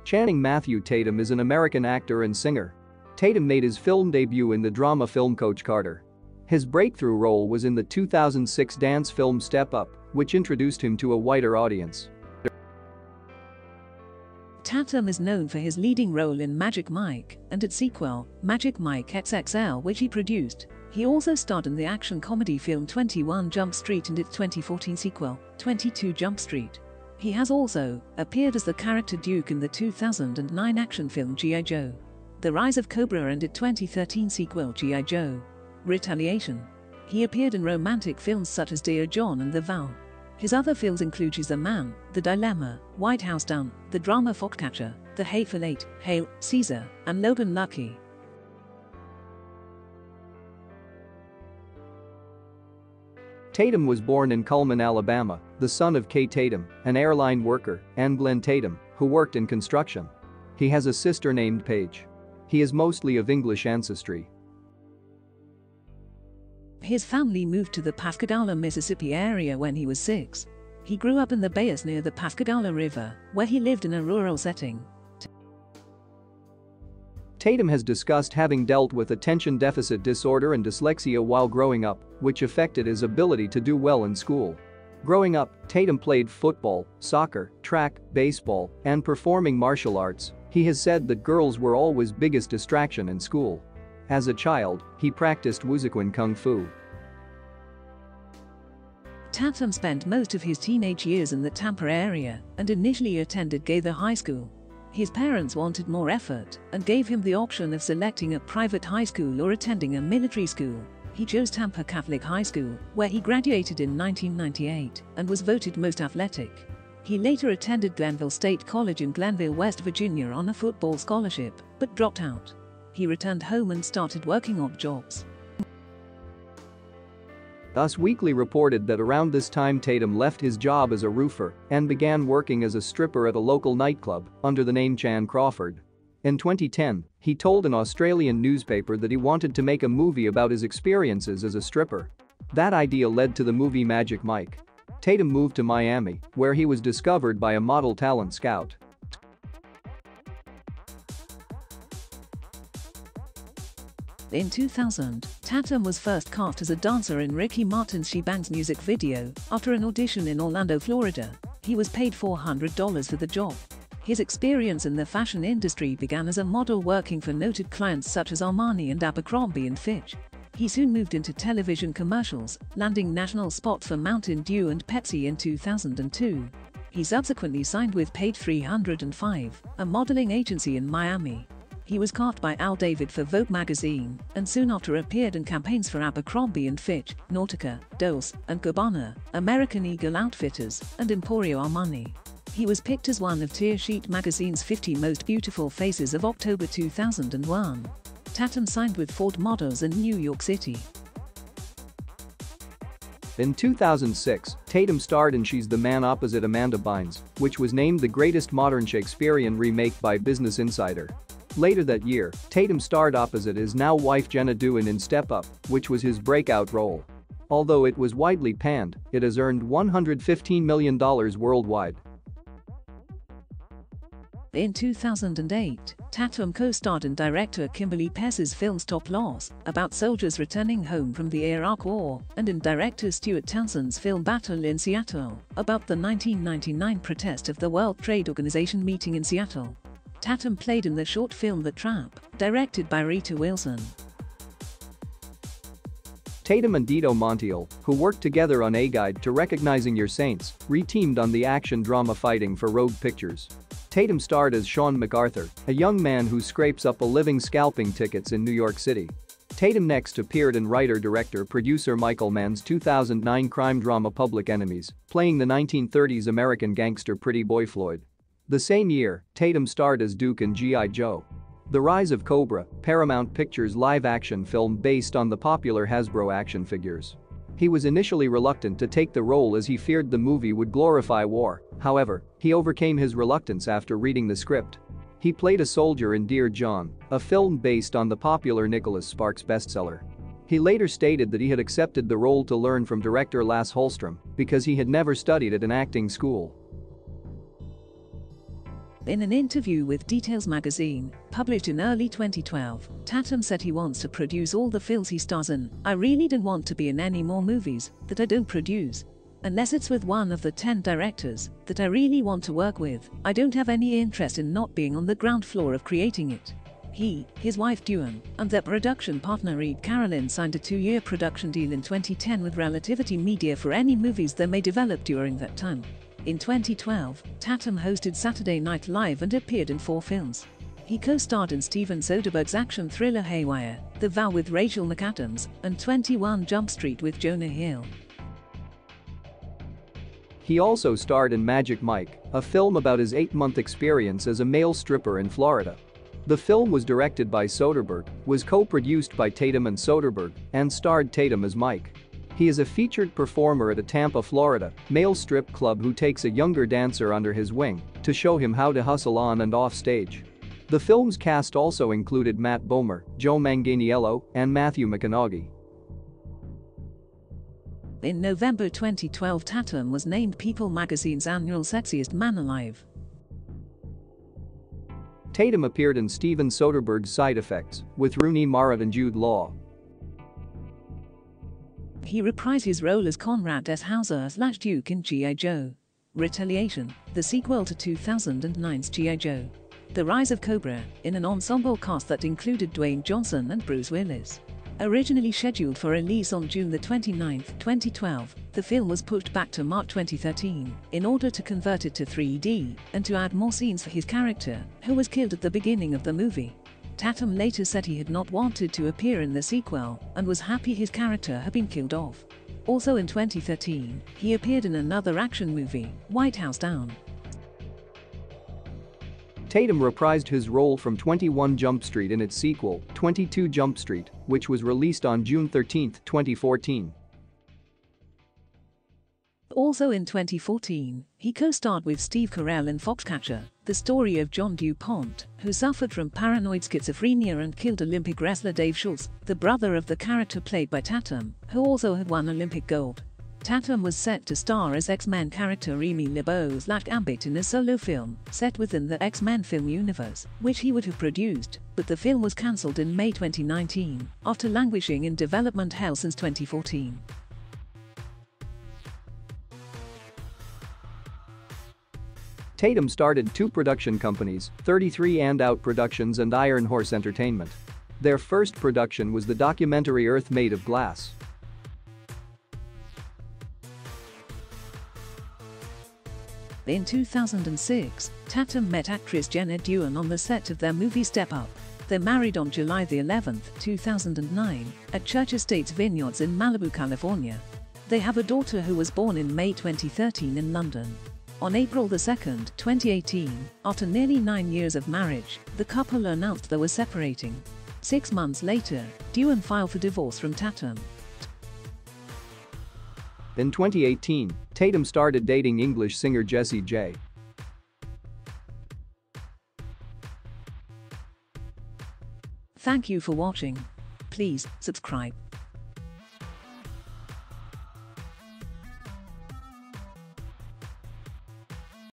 Channing Matthew Tatum is an American actor and singer. Tatum made his film debut in the drama film Coach Carter. His breakthrough role was in the 2006 dance film Step Up, which introduced him to a wider audience. Tatum is known for his leading role in Magic Mike and its sequel, Magic Mike XXL, which he produced. He also starred in the action comedy film 21 Jump Street and its 2014 sequel, 22 Jump Street. He has also appeared as the character Duke in the 2009 action film G.I. Joe: The Rise of Cobra and its 2013 sequel G.I. Joe: Retaliation. He appeared in romantic films such as Dear John and The Vow. His other films include She's the Man, The Dilemma, White House Down, the drama Foxcatcher, The Hateful Eight, Hail, Caesar, and Logan Lucky. Tatum was born in Cullman, Alabama, the son of Kay Tatum, an airline worker, and Glenn Tatum, who worked in construction. He has a sister named Paige. He is mostly of English ancestry. His family moved to the Pascagoula, Mississippi area when he was 6. He grew up in the Bayous near the Pascagoula River, where he lived in a rural setting. Tatum has discussed having dealt with attention deficit disorder and dyslexia while growing up, which affected his ability to do well in school. Growing up, Tatum played football, soccer, track, baseball, and performing martial arts. He has said that girls were always biggest distraction in school. As a child, he practiced Wushuquan Kung Fu. Tatum spent most of his teenage years in the Tampa area and initially attended Gaither High School. His parents wanted more effort and gave him the option of selecting a private high school or attending a military school. He chose Tampa Catholic High School, where he graduated in 1998 and was voted most athletic. He later attended Glenville State College in Glenville, West Virginia on a football scholarship, but dropped out. He returned home and started working odd jobs. Us Weekly reported that around this time Tatum left his job as a roofer and began working as a stripper at a local nightclub under the name Chan Crawford. In 2010, he told an Australian newspaper that he wanted to make a movie about his experiences as a stripper. That idea led to the movie Magic Mike. Tatum moved to Miami, where he was discovered by a model talent scout. In 2000, Tatum was first cast as a dancer in Ricky Martin's She Bangs music video. After an audition in Orlando, Florida, he was paid $400 for the job. His experience in the fashion industry began as a model working for noted clients such as Armani and Abercrombie & Fitch. He soon moved into television commercials, landing national spots for Mountain Dew and Pepsi in 2002. He subsequently signed with Page 305, a modeling agency in Miami. He was cast by Al David for Vogue magazine and soon after appeared in campaigns for Abercrombie & Fitch, Nautica, Dolce & Gabbana, American Eagle Outfitters, and Emporio Armani. He was picked as one of Tear Sheet magazine's 50 Most Beautiful Faces of October 2001. Tatum signed with Ford Models in New York City. In 2006, Tatum starred in She's the Man opposite Amanda Bynes, which was named the greatest modern Shakespearean remake by Business Insider. Later that year, Tatum starred opposite his now wife Jenna Dewan in Step Up, which was his breakout role. Although it was widely panned, it has earned $115 million worldwide. In 2008, Tatum co-starred in director Kimberly Pess's film Stop Loss, about soldiers returning home from the Iraq War, and in director Stuart Townsend's film Battle in Seattle, about the 1999 protest of the World Trade Organization meeting in Seattle. Tatum played in the short film The Trap, directed by Rita Wilson. Tatum and Dito Montiel, who worked together on A Guide to Recognizing Your Saints, re-teamed on the action drama Fighting for Rogue Pictures. Tatum starred as Sean MacArthur, a young man who scrapes up a living scalping tickets in New York City. Tatum next appeared in writer-director-producer Michael Mann's 2009 crime drama Public Enemies, playing the 1930s American gangster Pretty Boy Floyd. The same year, Tatum starred as Duke in G.I. Joe: The Rise of Cobra, Paramount Pictures' live-action film based on the popular Hasbro action figures. He was initially reluctant to take the role as he feared the movie would glorify war. However, he overcame his reluctance after reading the script. He played a soldier in Dear John, a film based on the popular Nicholas Sparks bestseller. He later stated that he had accepted the role to learn from director Lasse Hallström because he had never studied at an acting school. In an interview with Details magazine, published in early 2012, Tatum said he wants to produce all the films he stars in. I really don't want to be in any more movies that I don't produce. Unless it's with one of the 10 directors that I really want to work with, I don't have any interest in not being on the ground floor of creating it. He, his wife Duan, and their production partner Reed Carolyn signed a 2-year production deal in 2010 with Relativity Media for any movies they may develop during that time. In 2012, Tatum hosted Saturday Night Live and appeared in 4 films. He co-starred in Steven Soderbergh's action thriller Haywire, The Vow with Rachel McAdams, and 21 Jump Street with Jonah Hill. He also starred in Magic Mike, a film about his 8-month experience as a male stripper in Florida. The film was directed by Soderbergh, was co-produced by Tatum and Soderbergh, and starred Tatum as Mike. He is a featured performer at a Tampa, Florida, male strip club who takes a younger dancer under his wing to show him how to hustle on and off stage. The film's cast also included Matt Bomer, Joe Manganiello, and Matthew McConaughey. In November 2012, Tatum was named People magazine's annual Sexiest Man Alive. Tatum appeared in Steven Soderbergh's Side Effects with Rooney Mara and Jude Law. He reprised his role as Conrad S. Hauser/Duke in G.I. Joe: Retaliation, the sequel to 2009's G.I. Joe: The Rise of Cobra, in an ensemble cast that included Dwayne Johnson and Bruce Willis. Originally scheduled for release on June 29, 2012, the film was pushed back to March 2013 in order to convert it to 3D and to add more scenes for his character, who was killed at the beginning of the movie. Tatum later said he had not wanted to appear in the sequel and was happy his character had been killed off. Also in 2013, he appeared in another action movie, White House Down. Tatum reprised his role from 21 Jump Street in its sequel, 22 Jump Street, which was released on June 13, 2014. Also in 2014, he co-starred with Steve Carell in Foxcatcher, the story of John DuPont, who suffered from paranoid schizophrenia and killed Olympic wrestler Dave Schultz, the brother of the character played by Tatum, who also had won Olympic gold. Tatum was set to star as X-Men character Remy LeBeau/Gambit in a solo film set within the X-Men film universe, which he would have produced, but the film was cancelled in May 2019 after languishing in development hell since 2014. Tatum started 2 production companies, 33 and Out Productions and Iron Horse Entertainment. Their first production was the documentary Earth Made of Glass. In 2006, Tatum met actress Jenna Dewan on the set of their movie Step Up. They married on July 11, 2009, at Church Estates Vineyards in Malibu, California. They have a daughter who was born in May 2013 in London. On April 2, 2018, after nearly 9 years of marriage, the couple announced they were separating. 6 months later, Dewan filed for divorce from Tatum. In 2018, Tatum started dating English singer Jessie J. Thank you for watching. Please subscribe.